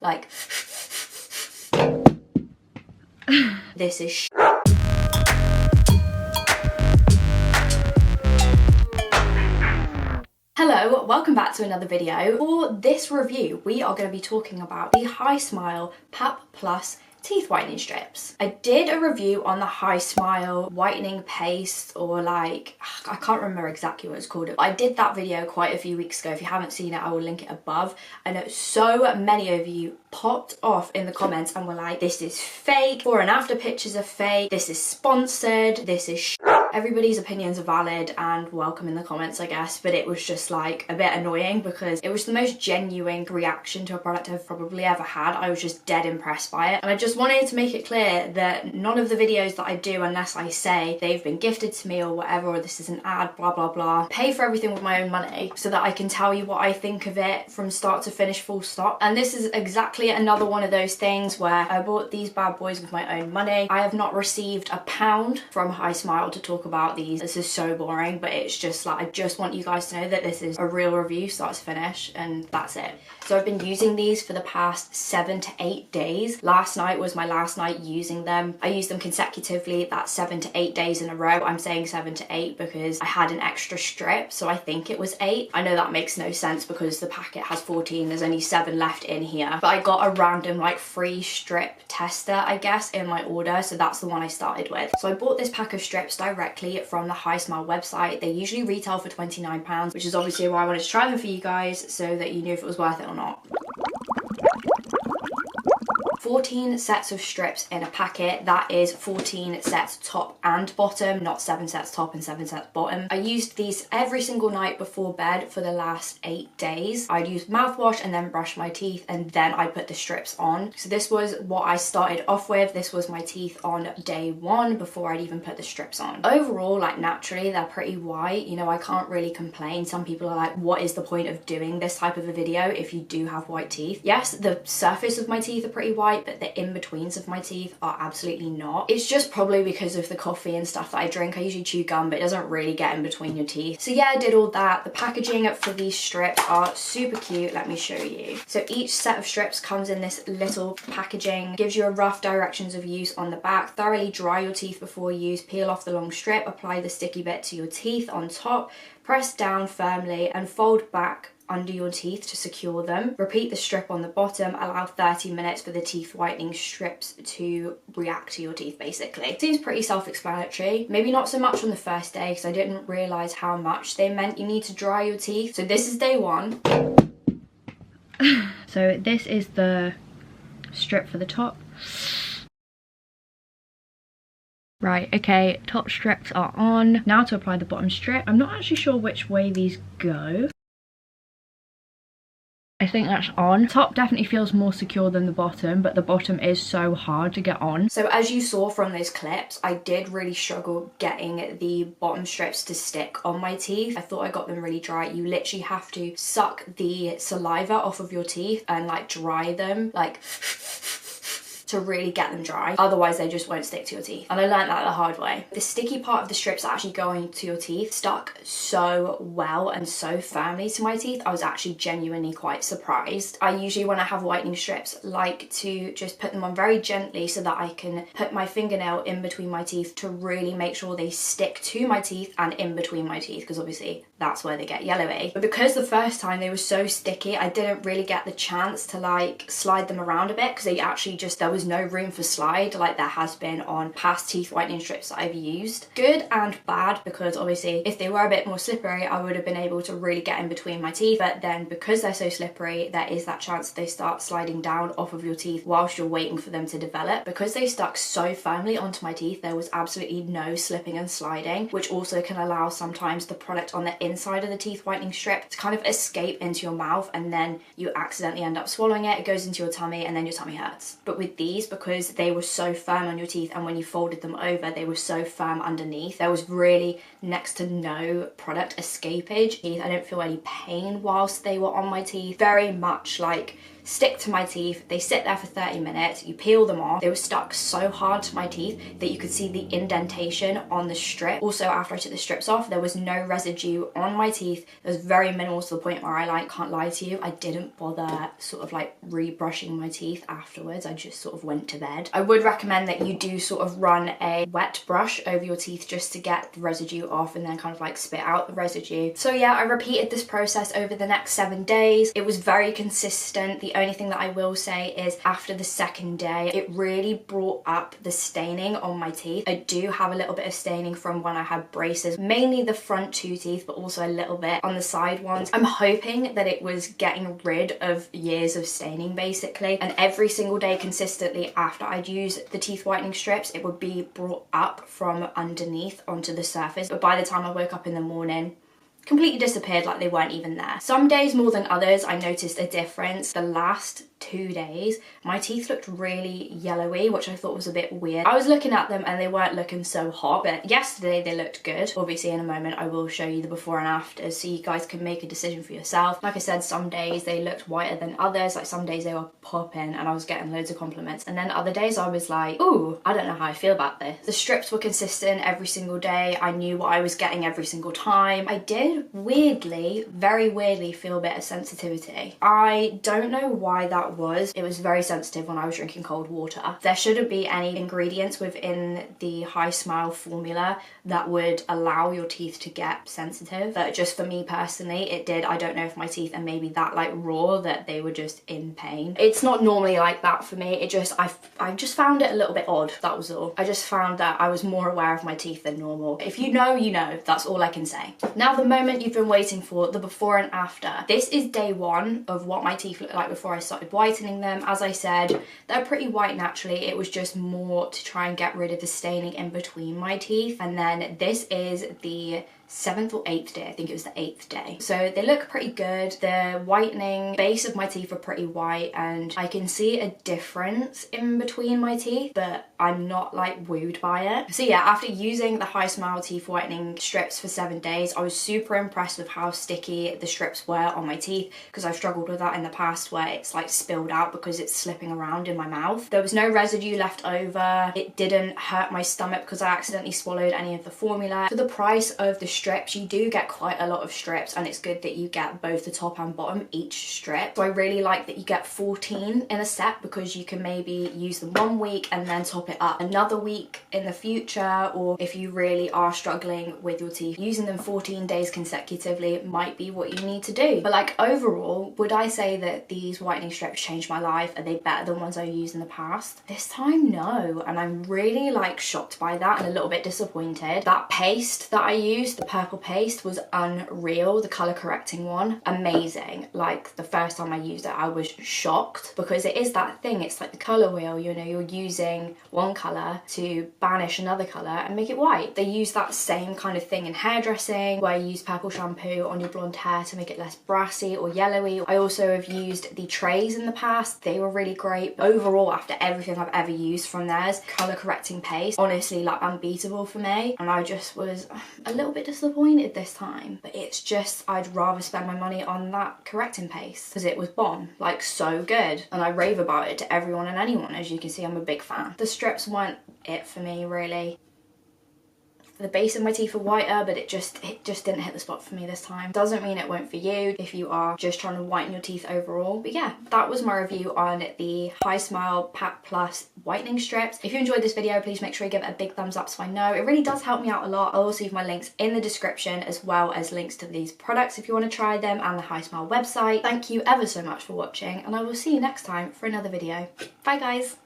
Like, this is Hello, welcome back to another video. For this review, we are going to be talking about the Hismile Pap Plus teeth whitening strips. I did a review on the Hismile whitening paste, or like, I can't remember exactly what it's called. I did that video quite a few weeks ago. If you haven't seen it, I will link it above. I know so many of you popped off in the comments and were like, this is fake, before and after pictures are fake, this is sponsored, this is Everybody's opinions are valid and welcome in the comments, I guess, but it was just like a bit annoying because it was the most genuine reaction to a product I've probably ever had. I was just dead impressed by it, and I just wanted to make it clear that none of the videos that I do, unless I say they've been gifted to me or whatever, or this is an ad, blah blah blah, pay for everything with my own money so that I can tell you what I think of it from start to finish, full stop. And this is exactly another one of those things where I bought these bad boys with my own money. I have not received £1 from Hismile to talk about these. This is so boring, but it's just like, I just want you guys to know that this is a real review start to finish, and that's it. So I've been using these for the past 7 to 8 days. Last night was my last night using them. I used them consecutively, that's 7 to 8 days in a row. I'm saying 7 to 8 because I had an extra strip, so I think it was 8. I know that makes no sense because the packet has 14, there's only 7 left in here, but I got a random like free strip tester, I guess, in my order, so that's the one I started with. So I bought this pack of strips directly from the Hismile website. They usually retail for £29, which is obviously why I wanted to try them for you guys so that you knew if it was worth it or not. 14 sets of strips in a packet. That is 14 sets top and bottom, not 7 sets top and 7 sets bottom. I used these every single night before bed for the last 8 days. I'd use mouthwash and then brush my teeth, and then I'd put the strips on. So this was what I started off with. This was my teeth on day 1 before I'd even put the strips on. Overall, like, naturally they're pretty white. You know, I can't really complain. Some people are like, what is the point of doing this type of a video if you do have white teeth? Yes, the surface of my teeth are pretty white, but the in-betweens of my teeth are absolutely not. It's just probably because of the coffee and stuff that I drink. I usually chew gum, but it doesn't really get in between your teeth. So yeah, I did all that. The packaging for these strips are super cute. Let me show you. So each set of strips comes in this little packaging, gives you a rough directions of use on the back. Thoroughly dry your teeth before use, peel off the long strip, apply the sticky bit to your teeth on top, press down firmly and fold back under your teeth to secure them. Repeat the strip on the bottom, allow 30 minutes for the teeth whitening strips to react to your teeth, basically. Seems pretty self-explanatory. Maybe not so much on the first day because I didn't realise how much they meant you need to dry your teeth. So this is day 1. So this is the strip for the top. Right, okay, top strips are on. Now to apply the bottom strip. I'm not actually sure which way these go. I think that's on. Top definitely feels more secure than the bottom, but the bottom is so hard to get on. So as you saw from those clips, I did really struggle getting the bottom strips to stick on my teeth. I thought I got them really dry. You literally have to suck the saliva off of your teeth and like dry them, like to really get them dry, otherwise they just won't stick to your teeth, and I learned that the hard way. The sticky part of the strips that actually go into your teeth stuck so well and so firmly to my teeth. I was actually genuinely quite surprised. I usually, when I have whitening strips, like to just put them on very gently so that I can put my fingernail in between my teeth to really make sure they stick to my teeth and in between my teeth, because obviously that's where they get yellowy. But because the first time they were so sticky, I didn't really get the chance to like slide them around a bit, because they actually just, there was no room for slide like there has been on past teeth whitening strips that I've used. Good and bad, because obviously if they were a bit more slippery, I would have been able to really get in between my teeth, but then because they're so slippery, there is that chance that they start sliding down off of your teeth whilst you're waiting for them to develop. Because they stuck so firmly onto my teeth, there was absolutely no slipping and sliding, which also can allow sometimes the product on the inside of the teeth whitening strip to kind of escape into your mouth, and then you accidentally end up swallowing it. It goes into your tummy and then your tummy hurts. But with these, because they were so firm on your teeth, and when you folded them over they were so firm underneath, there was really next to no product escapage. I didn't feel any pain whilst they were on my teeth. Very much like stick to my teeth. They sit there for 30 minutes, you peel them off. They were stuck so hard to my teeth that you could see the indentation on the strip. Also, after I took the strips off, there was no residue on my teeth. It was very minimal, to the point where I can't lie to you, I didn't bother sort of rebrushing my teeth afterwards. I just sort of went to bed. I would recommend that you do sort of run a wet brush over your teeth just to get the residue off and then kind of spit out the residue. So yeah, I repeated this process over the next 7 days. It was very consistent. The only thing that I will say is after the second day, it really brought up the staining on my teeth. I do have a little bit of staining from when I had braces, mainly the front 2 teeth, but also a little bit on the side ones. I'm hoping that it was getting rid of years of staining basically, and every single day consistently after I'd use the teeth whitening strips, it would be brought up from underneath onto the surface. But by the time I woke up in the morning, completely disappeared, like they weren't even there. Some days more than others, I noticed a difference. The last 2 days, my teeth looked really yellowy, which I thought was a bit weird. I was looking at them and they weren't looking so hot, but yesterday they looked good. Obviously in a moment I will show you the before and after so you guys can make a decision for yourself. Like I said, some days they looked whiter than others. Like some days they were popping and I was getting loads of compliments, and then other days I was like, ooh, I don't know how I feel about this. The strips were consistent every single day. I knew what I was getting every single time. I did weirdly, very weirdly feel a bit of sensitivity. I don't know why that was. It was very sensitive when I was drinking cold water. There shouldn't be any ingredients within the Hismile formula that would allow your teeth to get sensitive, but just for me personally it did. I don't know if my teeth are maybe that raw that they were just in pain. It's not normally like that for me. It just, I just found it a little bit odd, that was all. I just found that I was more aware of my teeth than normal. If you know, you know. That's all I can say. Now the moment you've been waiting for, the before and after. This is day 1 of what my teeth looked like before I started whitening them. As I said, they're pretty white naturally. It was just more to try and get rid of the staining in between my teeth. And then this is the 7th or 8th day, I think it was the 8th day. So they look pretty good. The whitening base of my teeth are pretty white and I can see a difference in between my teeth, but I'm not wooed by it. So yeah, after using the Hismile teeth whitening strips for 7 days, I was super impressed with how sticky the strips were on my teeth, because I've struggled with that in the past where it's spilled out because it's slipping around in my mouth. There was no residue left over. It didn't hurt my stomach because I accidentally swallowed any of the formula. For the price of the strips, you do get quite a lot of strips, and it's good that you get both the top and bottom each strip. So I really like that you get 14 in a set, because you can maybe use them 1 week and then top it up another week in the future, or if you really are struggling with your teeth, using them 14 days consecutively might be what you need to do. But overall, would I say that these whitening strips changed my life? Are they better than ones I used in the past? This time, no, and I'm really shocked by that and a little bit disappointed. That paste that I used, the purple paste, was unreal. The color correcting one, amazing. The first time I used it, I was shocked, because it is that thing, it's like the color wheel, you know, you're using one color to banish another color and make it white. They use that same kind of thing in hairdressing, where you use purple shampoo on your blonde hair to make it less brassy or yellowy. I also have used the trays in the past. They were really great. But overall, after everything I've ever used from theirs, color correcting paste, honestly unbeatable for me, and I just was a little bit disappointed this time. But it's just, I'd rather spend my money on that correcting paste, because it was bomb, so good, and I rave about it to everyone and anyone. As you can see, I'm a big fan. The strips weren't it for me, really. The base of my teeth are whiter, but it just didn't hit the spot for me this time. Doesn't mean it won't for you if you are just trying to whiten your teeth overall. But yeah, that was my review on the Hismile Pap Plus whitening strips. If you enjoyed this video, please make sure you give it a big thumbs up so I know. It really does help me out a lot. I'll also leave my links in the description, as well as links to these products if you want to try them, and the Hismile website. Thank you ever so much for watching, and I will see you next time for another video. Bye guys!